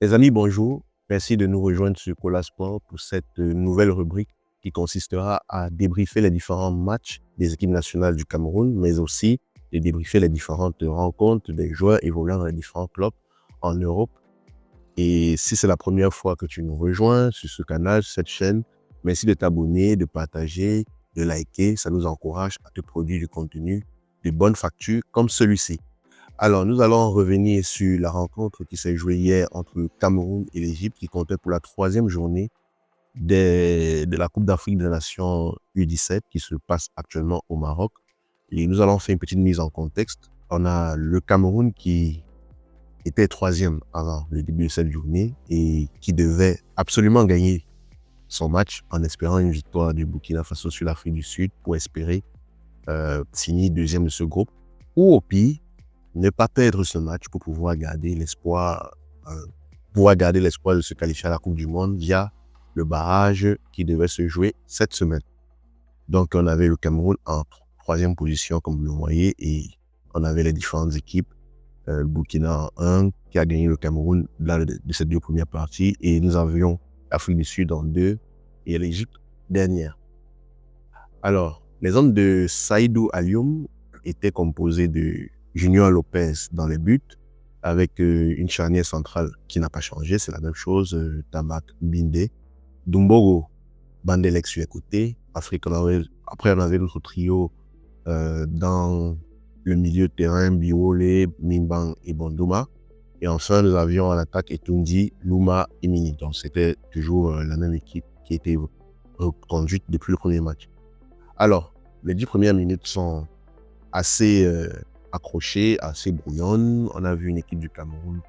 Les amis, bonjour. Merci de nous rejoindre sur Cola Sport pour cette nouvelle rubrique qui consistera à débriefer les différents matchs des équipes nationales du Cameroun, mais aussi de débriefer les différentes rencontres des joueurs évoluant dans les différents clubs en Europe. Et si c'est la première fois que tu nous rejoins sur ce canal, sur cette chaîne, merci de t'abonner, de partager, de liker. Ça nous encourage à te produire du contenu de bonne facture comme celui-ci. Alors, nous allons revenir sur la rencontre qui s'est jouée hier entre le Cameroun et l'Égypte, qui comptait pour la troisième journée de la Coupe d'Afrique des Nations U17 qui se passe actuellement au Maroc. Et nous allons faire une petite mise en contexte. On a le Cameroun qui était troisième avant le début de cette journée et qui devait absolument gagner son match en espérant une victoire du Burkina Faso sur l'Afrique du Sud pour espérer signer deuxième de ce groupe. Ou au pire, ne pas perdre ce match pour pouvoir garder l'espoir de se qualifier à la Coupe du Monde via le barrage qui devait se jouer cette semaine. Donc, on avait le Cameroun en troisième position, comme vous le voyez, et on avait les différentes équipes. Le Burkina en 1, qui a gagné le Cameroun de ces deux premières parties, et nous avions l'Afrique du Sud en 2 et l'Égypte dernière. Alors, les hommes de Saïdou Alioum étaient composés de Junior Lopez dans les buts, avec une charnière centrale qui n'a pas changé, c'est la même chose, Tamak Bindé, Dumbogo, Bandelek sur les côtés. Après, on avait notre trio dans le milieu de terrain, Biolé, Mimbang et Bondouma. Et enfin, nous avions en attaque Etundi, Luma et Mini. Donc, c'était toujours la même équipe qui était conduite depuis le premier match. Alors, les 10 premières minutes sont assez accrochées, assez brouillonnes. On a vu une équipe du Cameroun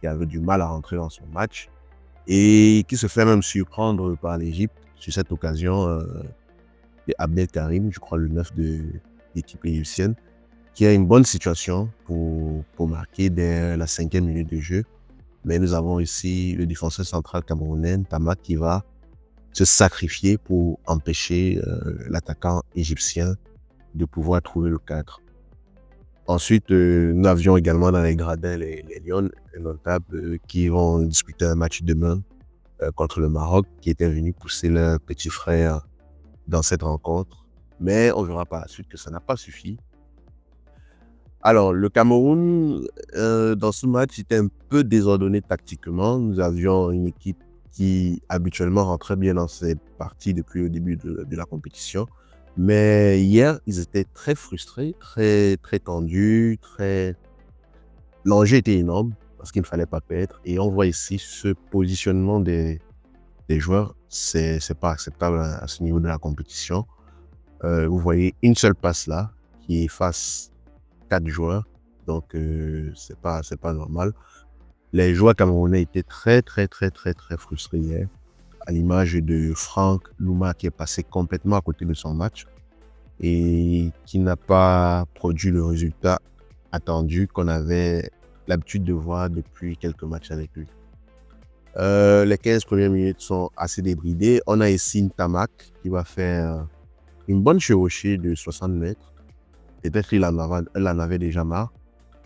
qui avait du mal à rentrer dans son match et qui se fait même surprendre par l'Égypte. Sur cette occasion, Abdel Karim, je crois le 9 de l'équipe égyptienne, qui a une bonne situation pour marquer dès la 5e minute de jeu. Mais nous avons ici le défenseur central camerounais, Tamak, qui va se sacrifier pour empêcher l'attaquant égyptien de pouvoir trouver le cadre. Ensuite, nous avions également dans les gradins les Lions notables qui vont disputer un match demain contre le Maroc, qui était venu pousser leur petit frère dans cette rencontre. Mais on verra par la suite que ça n'a pas suffi. Alors, le Cameroun, dans ce match, était un peu désordonné tactiquement. Nous avions une équipe qui habituellement rentrait bien dans ses parties depuis le début de la compétition. Mais hier, ils étaient très frustrés, très tendus, L'enjeu était énorme parce qu'il ne fallait pas perdre. Et on voit ici ce positionnement des joueurs, c'est pas acceptable à ce niveau de la compétition. Vous voyez une seule passe là qui efface 4 joueurs. Donc, c'est pas normal. Les joueurs camerounais étaient très frustrés hier, à l'image de Franck Louma qui est passé complètement à côté de son match et qui n'a pas produit le résultat attendu qu'on avait l'habitude de voir depuis quelques matchs avec lui. Les 15 premières minutes sont assez débridées. On a ici Ntamak qui va faire une bonne chevauchée de 60 mètres. Peut-être qu'il en avait déjà marre.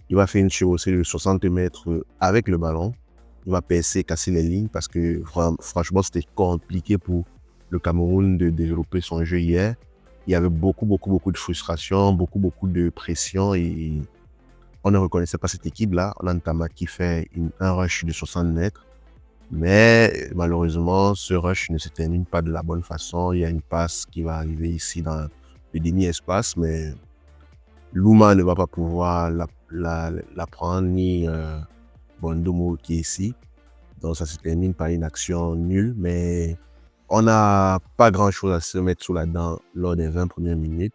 Il va faire une chevauchée de 60 mètres avec le ballon. Il va percer, casser les lignes parce que franchement, c'était compliqué pour le Cameroun de développer son jeu hier. Il y avait beaucoup de frustration, beaucoup de pression et on ne reconnaissait pas cette équipe-là. On a Ntama qui fait un rush de 60 mètres. Mais malheureusement, ce rush ne se termine pas de la bonne façon. Il y a une passe qui va arriver ici dans le demi-espace, mais Louma ne va pas pouvoir la prendre, ni Bondomo qui est ici. Donc ça se termine par une action nulle, mais on n'a pas grand-chose à se mettre sous la dent lors des 20 premières minutes,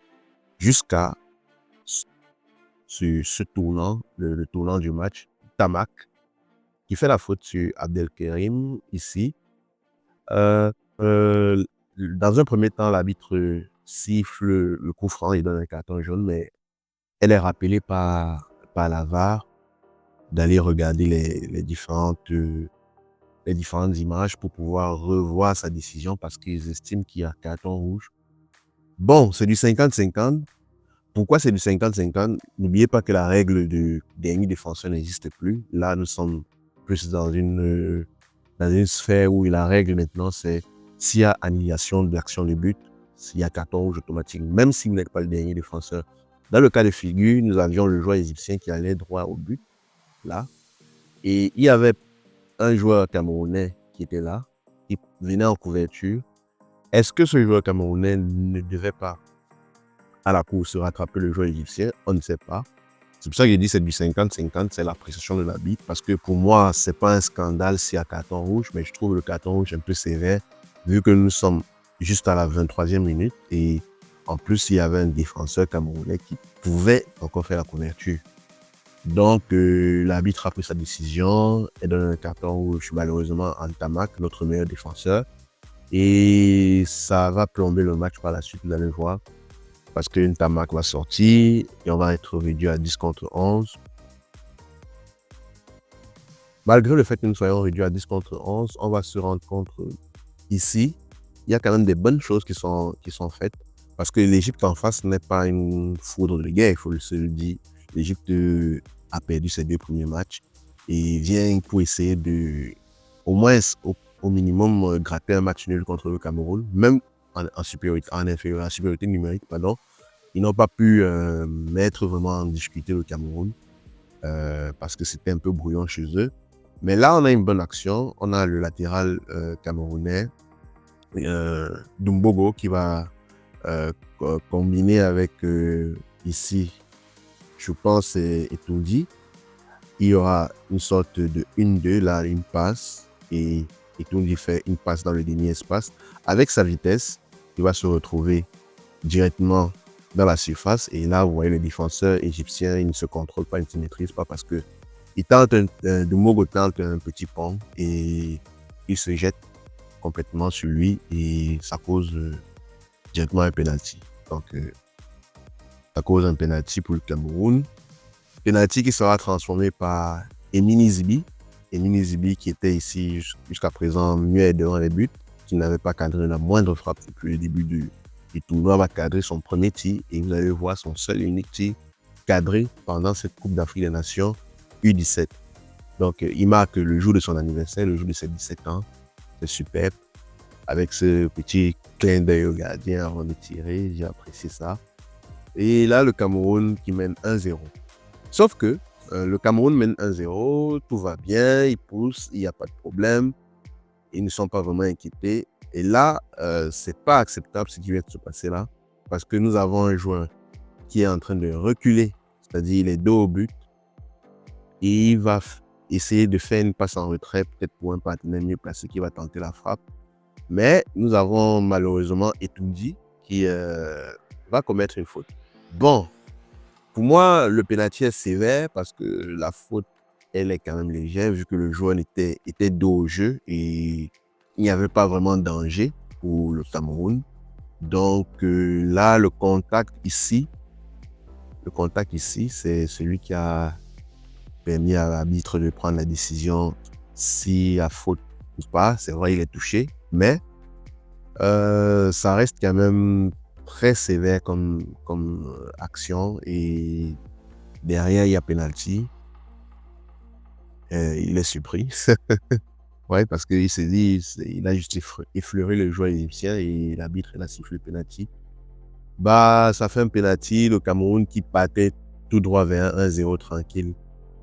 jusqu'à ce tournant, le tournant du match, Tamak, qui fait la faute sur Abdelkarim ici. Dans un premier temps, l'arbitre siffle le coup franc et donne un carton jaune, mais elle est rappelée par la VAR d'aller regarder les différentes images pour pouvoir revoir sa décision parce qu'ils estiment qu'il y a carton rouge. Bon, c'est du 50-50. Pourquoi c'est du 50-50? N'oubliez pas que la règle du dernier défenseur n'existe plus. Là, nous sommes plus dans une sphère où la règle maintenant, c'est s'il y a annulation de l'action de but, s'il y a carton rouge automatique, même s'il n'est pas le dernier défenseur. Dans le cas de figure, nous avions le joueur égyptien qui allait droit au but, là, et il y avait un joueur camerounais qui était là, qui venait en couverture. Est-ce que ce joueur camerounais ne devait pas, à la course, rattraper le joueur égyptien? On ne sait pas. C'est pour ça que j'ai dit c'est du 50-50, c'est l'appréciation de l'arbitre. Parce que pour moi, c'est pas un scandale s'il y a carton rouge, mais je trouve le carton rouge un peu sévère, vu que nous sommes juste à la 23e minute. Et en plus, il y avait un défenseur camerounais qui pouvait encore faire la couverture. Donc, l'arbitre a pris sa décision et donne un carton rouge, malheureusement, à Ntamak, notre meilleur défenseur. Et ça va plomber le match par la suite, vous allez voir. Parce que Ntamak va sortir et on va être réduit à 10 contre 11. Malgré le fait que nous soyons réduits à 10 contre 11, on va se rendre compte ici, il y a quand même des bonnes choses qui sont faites. Parce que l'Égypte en face n'est pas une foudre de guerre, il faut se le dire. L'Égypte a perdu ses 2 premiers matchs et vient pour essayer de, au moins, au minimum, gratter un match nul contre le Cameroun, même en supériorité numérique, pardon. Ils n'ont pas pu mettre vraiment en difficulté le Cameroun parce que c'était un peu brouillon chez eux. Mais là, on a une bonne action. On a le latéral camerounais, Dumbogo, qui va combiner avec ici, je pense, Etoundi. Il y aura une sorte de 1-2, là, une passe. Et Etoundi fait une passe dans le dernier espace. Avec sa vitesse, il va se retrouver directement dans la surface. Et là, vous voyez le défenseur égyptien, il ne se contrôle pas, il ne se maîtrise pas parce que Dumbogo tente un petit pont et il se jette complètement sur lui et ça cause directement un penalty. Donc, ça cause un penalty pour le Cameroun. Penalty qui sera transformé par Emini Zibi. Emini Zibi qui était ici jusqu'à présent muet devant les buts, qui n'avait pas cadré la moindre frappe depuis le début du tournoi, va cadrer son premier tir et vous allez voir son seul et unique tir cadré pendant cette Coupe d'Afrique des Nations U17. Donc, il marque le jour de son anniversaire, le jour de ses 17 ans. C'est superbe. Avec ce petit clin d'œil au gardien avant de tirer, j'ai apprécié ça. Et là, le Cameroun qui mène 1-0. Sauf que le Cameroun mène 1-0, tout va bien, il pousse, il n'y a pas de problème. Ils ne sont pas vraiment inquiétés. Et là, c'est pas acceptable ce qui vient de se passer là, parce que nous avons un joueur qui est en train de reculer, c'est-à-dire il est dos au but, et il va essayer de faire une passe en retrait, peut-être pour un partenaire mieux placé qui va tenter la frappe. Mais nous avons malheureusement Etoundi qui va commettre une faute. Bon, pour moi, le penalty est sévère parce que la faute, elle est quand même légère vu que le joueur était dos au jeu et il n'y avait pas vraiment de danger pour le Cameroun. Donc là, le contact ici, c'est celui qui a permis à l'arbitre de prendre la décision si la faute ou pas. C'est vrai, il est touché, mais ça reste quand même très sévère comme action et derrière il y a penalty. Il est surpris. Ouais, parce qu'il s'est dit, il a juste effleuré le joueur égyptien et l'arbitre a sifflé le penalty. Bah, ça fait un penalty, le Cameroun qui partait tout droit vers 1-0 tranquille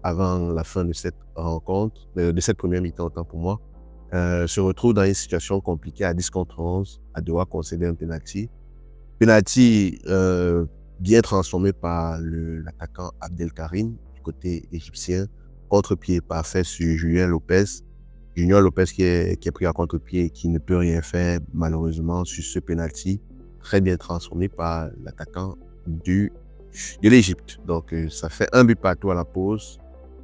avant la fin de cette rencontre, de cette première mi-temps, autant pour moi. Se retrouve dans une situation compliquée à 10 contre 11, à devoir concéder un penalty. Penalty bien transformé par l'attaquant Abdelkarim du côté égyptien. Contre-pied parfait sur Julien Lopez. Junior Lopez qui est pris à contre-pied et qui ne peut rien faire malheureusement sur ce penalty. Très bien transformé par l'attaquant de l'Égypte. Donc ça fait un but partout à la pause.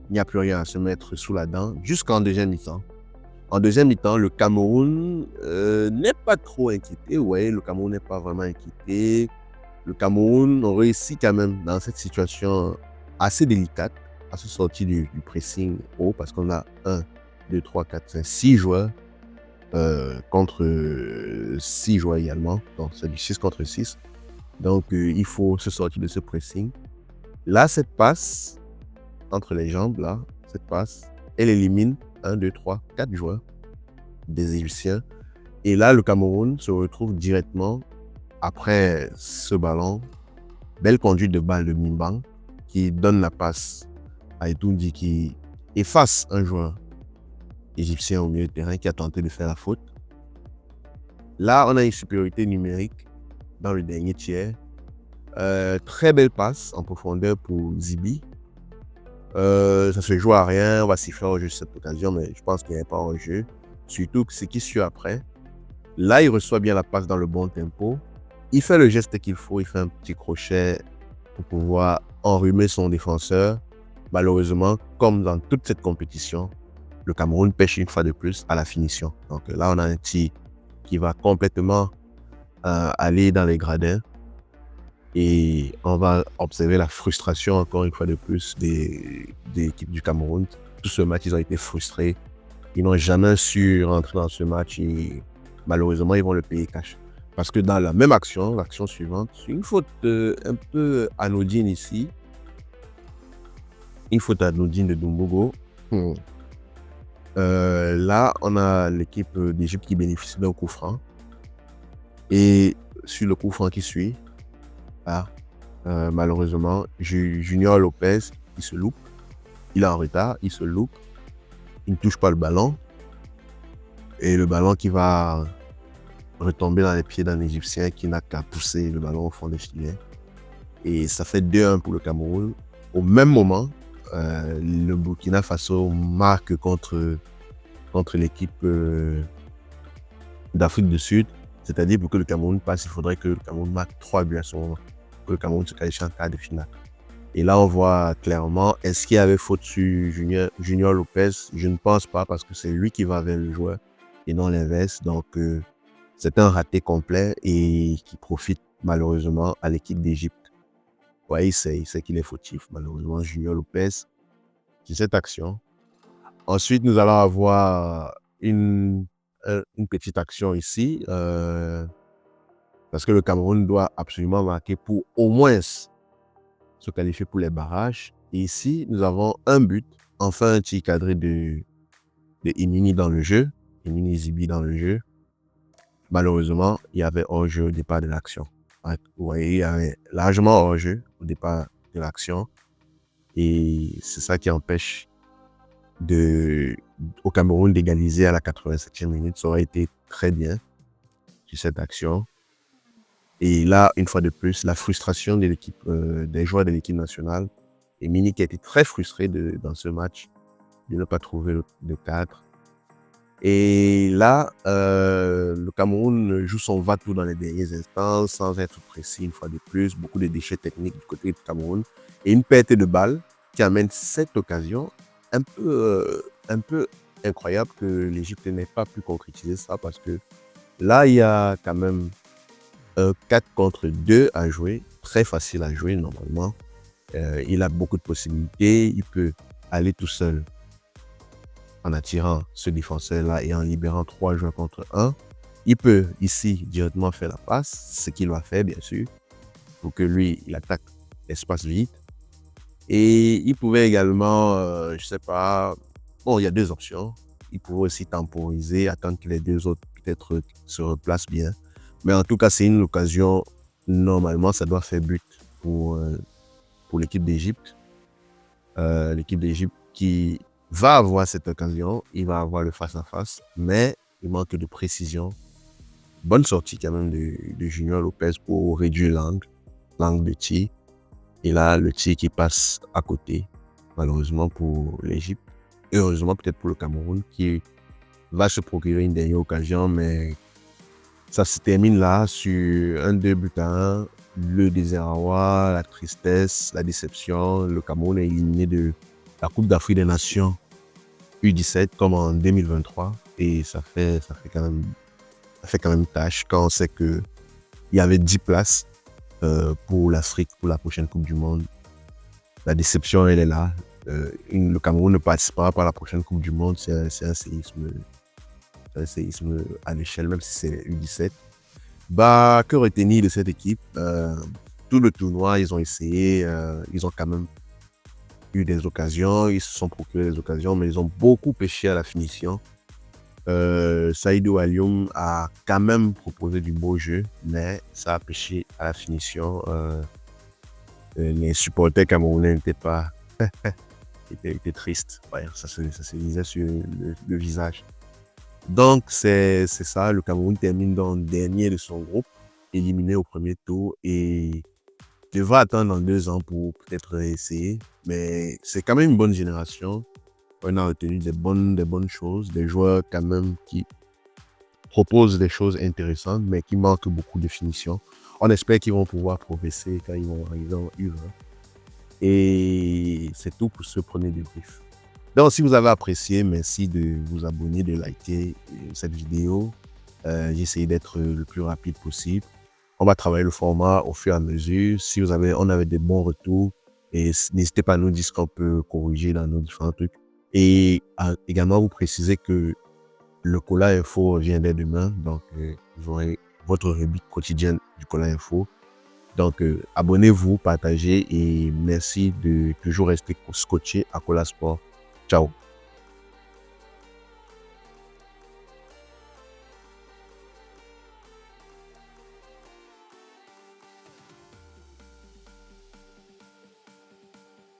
Il n'y a plus rien à se mettre sous la dent jusqu'en deuxième mi-temps. En deuxième mi-temps, le Cameroun n'est pas trop inquiété. Ouais, le Cameroun n'est pas vraiment inquiété. Le Cameroun réussit quand même dans cette situation assez délicate à se sortir du pressing haut parce qu'on a 1, 2, 3, 4, 5, 6 joueurs contre 6 joueurs également. Donc, c'est du 6 contre 6. Donc, il faut se sortir de ce pressing. Là, cette passe entre les jambes, là, cette passe, elle élimine 1, 2, 3, 4 joueurs des Égyptiens. Et là, le Cameroun se retrouve directement après ce ballon. Belle conduite de balle de Mimbang qui donne la passe à Etoundi qui efface un joueur égyptien au milieu de terrain qui a tenté de faire la faute. Là, on a une supériorité numérique dans le dernier tiers. Très belle passe en profondeur pour Zibi. Ça se joue à rien, on va siffler au jeu cette occasion, mais je pense qu'il n'y avait pas un jeu. Surtout que ce qui suit après. Là, il reçoit bien la passe dans le bon tempo. Il fait le geste qu'il faut, il fait un petit crochet pour pouvoir enrhumer son défenseur. Malheureusement, comme dans toute cette compétition, le Cameroun pêche une fois de plus à la finition. Donc là, on a un tir qui va complètement aller dans les gradins. Et on va observer la frustration, encore une fois de plus, des équipes du Cameroun. Tout ce match, ils ont été frustrés. Ils n'ont jamais su rentrer dans ce match et malheureusement, ils vont le payer cash. Parce que dans la même action, l'action suivante, une faute un peu anodine ici. Une faute anodine de Dumbogo. Là, on a l'équipe d'Égypte qui bénéficie d'un coup franc. Et sur le coup franc qui suit, malheureusement, Junior Lopez, il se loupe. Il est en retard, il se loupe. Il ne touche pas le ballon. Et le ballon qui va retomber dans les pieds d'un Égyptien qui n'a qu'à pousser le ballon au fond des filets. Et ça fait 2-1 pour le Cameroun. Au même moment, le Burkina Faso marque contre l'équipe d'Afrique du Sud. C'est-à-dire, pour que le Cameroun passe, il faudrait que le Cameroun marque 3 buts à ce moment. Que le Cameroun se qualifie en quart de finale. Et là, on voit clairement, est-ce qu'il y avait faute sur Junior Lopez? Je ne pense pas, parce que c'est lui qui va vers le joueur et non l'inverse. Donc, c'est un raté complet et qui profite malheureusement à l'équipe d'Égypte. Ouais, il sait qu'il est fautif, malheureusement, Junior Lopez, c'est cette action. Ensuite, nous allons avoir une petite action ici, parce que le Cameroun doit absolument marquer pour au moins se qualifier pour les barrages. Et ici, nous avons un but, enfin un tir cadré de Imini dans le jeu, Imini Zibi dans le jeu. Malheureusement, il y avait hors-jeu au départ de l'action. Vous voyez, il y avait largement hors-jeu au départ de l'action. Et c'est ça qui empêche au Cameroun d'égaliser à la 87e minute. Ça aurait été très bien sur cette action. Et là, une fois de plus, la frustration de l'équipe, des joueurs de l'équipe nationale. Et Mini qui a été très frustré dans ce match de ne pas trouver le cadre. Et là, le Cameroun joue son va-tout dans les derniers instants, sans être précis une fois de plus. Beaucoup de déchets techniques du côté du Cameroun. Et une perte de balle qui amène cette occasion un peu incroyable que l'Égypte n'ait pas pu concrétiser ça. Parce que là, il y a quand même 4 contre 2 à jouer. Très facile à jouer normalement. Il a beaucoup de possibilités. Il peut aller tout seul en attirant ce défenseur-là et en libérant 3 joueurs contre 1. Il peut ici directement faire la passe, ce qu'il va faire bien sûr, pour que lui, il attaque l'espace vide. Et il pouvait également, je sais pas, bon, il y a 2 options. Il pouvait aussi temporiser, attendre que les 2 autres peut-être se replacent bien. Mais en tout cas, c'est une occasion, normalement, ça doit faire but pour l'équipe d'Égypte. L'équipe d'Égypte qui va avoir cette occasion, il va avoir le face-à-face, mais il manque de précision. Bonne sortie quand même de Junior Lopez pour réduire l'angle de tir. Et là, le tir qui passe à côté, malheureusement pour l'Égypte. Et heureusement peut-être pour le Cameroun qui va se procurer une dernière occasion, mais ça se termine là sur un 2 buts à 1. Le désarroi, la tristesse, la déception. Le Cameroun est éliminé de la Coupe d'Afrique des Nations U17 comme en 2023. Et ça fait quand même tâche quand on sait qu'il y avait 10 places pour l'Afrique pour la prochaine Coupe du Monde. La déception, elle est là. Le Cameroun ne participera pas à la prochaine Coupe du Monde. C'est un séisme à l'échelle, même si c'est U17. Que retenir de cette équipe? Tout le tournoi, ils ont essayé, ils ont quand même eu des occasions, ils se sont procuré des occasions, mais ils ont beaucoup pêché à la finition. Saïdou Alioum a quand même proposé du beau jeu, mais ça a pêché à la finition. Les supporters camerounais n'étaient pas étaient tristes. Ouais, ça se lisait sur le visage. Donc, c'est ça. Le Cameroun termine dans le dernier de son groupe, éliminé au premier tour et devra attendre dans 2 ans pour peut-être essayer. Mais c'est quand même une bonne génération. On a retenu des bonnes choses, des joueurs quand même qui proposent des choses intéressantes, mais qui manquent beaucoup de finition. On espère qu'ils vont pouvoir progresser quand ils vont arriver en U20. Et c'est tout pour ce premier débrief. Donc, si vous avez apprécié, merci de vous abonner, de liker cette vidéo. J'ai essayé d'être le plus rapide possible. On va travailler le format au fur et à mesure. Si on avait des bons retours, et n'hésitez pas à nous dire ce qu'on peut corriger dans nos différents trucs. Et également vous préciser que le Cola Info revient dès demain. Donc, vous aurez votre rubrique quotidienne du Cola Info. Donc, abonnez-vous, partagez et merci de toujours rester scotché à Cola Sport. Ciao.